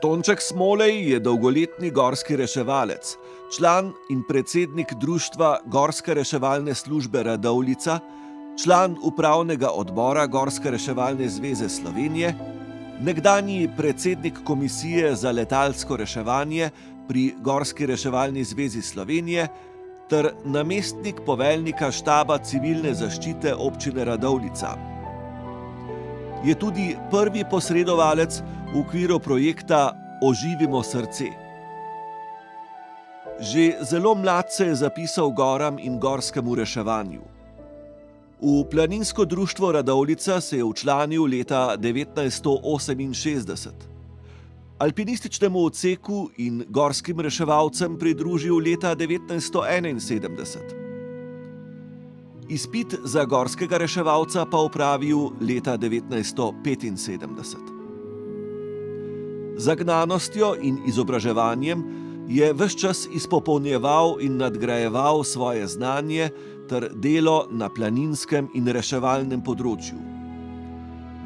Tonček Smolej je dolgoletni gorski reševalec, član in predsednik društva Gorske reševalne službe Radovljica, član upravnega odbora Gorske reševalne zveze Slovenije, nekdanji predsednik komisije za letalsko reševanje pri Gorski reševalni zvezi Slovenije ter namestnik poveljnika štaba civilne zaščite občine Radovljica. Je tudi prvi posredovalec v okviru projekta Oživimo srce. Že zelo mlad se je zapisal goram in gorskemu reševanju. V Planinsko društvo Radovljica se je včlanil leta 1968. Alpinističnemu odseku in gorskim reševalcem pridružil leta 1971. Izpit za gorskega reševalca pa opravil leta 1975. Z zagnanostjo in izobraževanjem je ves čas izpopolnjeval in nadgrajeval svoje znanje ter delo na planinskem in reševalnem področju.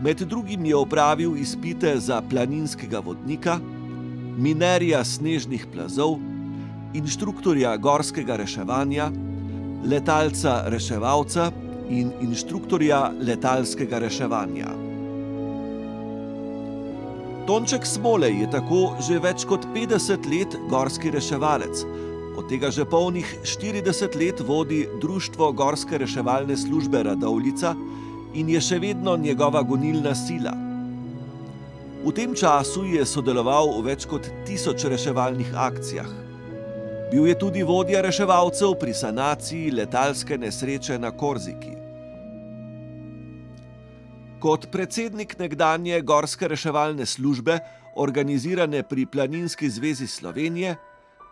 Med drugim je opravil izpite za planinskega vodnika, minerja snežnih plazov, inštruktorja gorskega reševanja, letalca reševalca in inštruktorja letalskega reševanja. Tonček Smolej je tako že več kot 50 let gorski reševalec, od tega že polnih 40 let vodi društvo Gorske reševalne službe Radovljica in je še vedno njegova gonilna sila. V tem času je sodeloval v več kot 1000 reševalnih akcijah. Bil je tudi vodja reševalcev pri sanaciji letalske nesreče na Korziki. Kot predsednik nekdanje Gorske reševalne službe, organizirane pri Planinski zvezi Slovenije,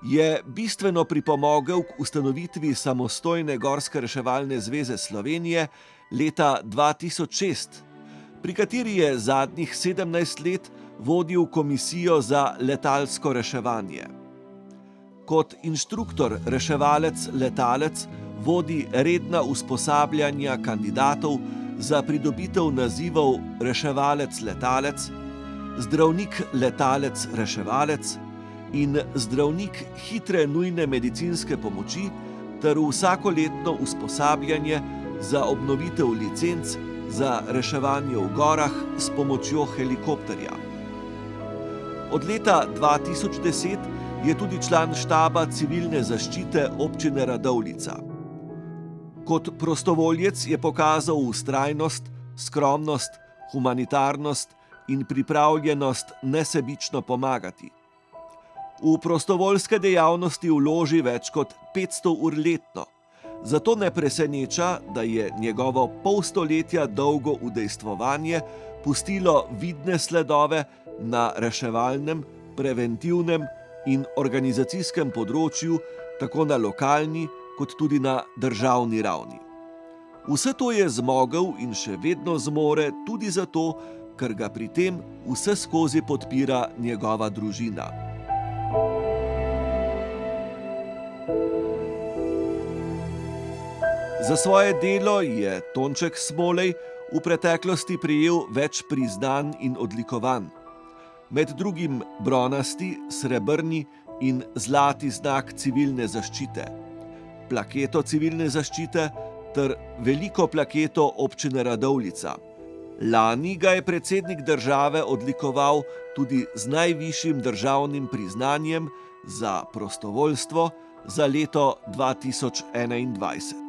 je bistveno pripomogel k ustanovitvi samostojne Gorske reševalne zveze Slovenije leta 2006, pri kateri je zadnjih 17 let vodil komisijo za letalsko reševanje. Kot inštruktor reševalec-letalec vodi redna usposabljanja kandidatov za pridobitev nazivov reševalec-letalec, zdravnik-letalec-reševalec in zdravnik hitre nujne medicinske pomoči ter vsakoletno usposabljanje za obnovitev licenc za reševanje v gorah s pomočjo helikopterja. Od leta 2010 je tudi član štaba civilne zaščite občine Radovljica. Kot prostovoljec je pokazal vztrajnost, skromnost, humanitarnost in pripravljenost nesebično pomagati. V prostovoljske dejavnosti vloži več kot 500 ur letno, zato ne preseneča, da je njegovo pol stoletja dolgo udejstvovanje pustilo vidne sledove na reševalnem, preventivnem in organizacijskem področju, tako na lokalni kot tudi na državni ravni. Vse to je zmogel in še vedno zmore tudi zato, ker ga pri tem vseskozi podpira njegova družina. Za svoje delo je Tonček Smolej v preteklosti prejel več priznanj in odlikovanj. Med drugim bronasti, srebrni in zlati znak civilne zaščite, plaketo civilne zaščite ter veliko plaketo občine Radovljica. Lani ga je predsednik države odlikoval tudi z najvišjim državnim priznanjem za prostovoljstvo za leto 2021.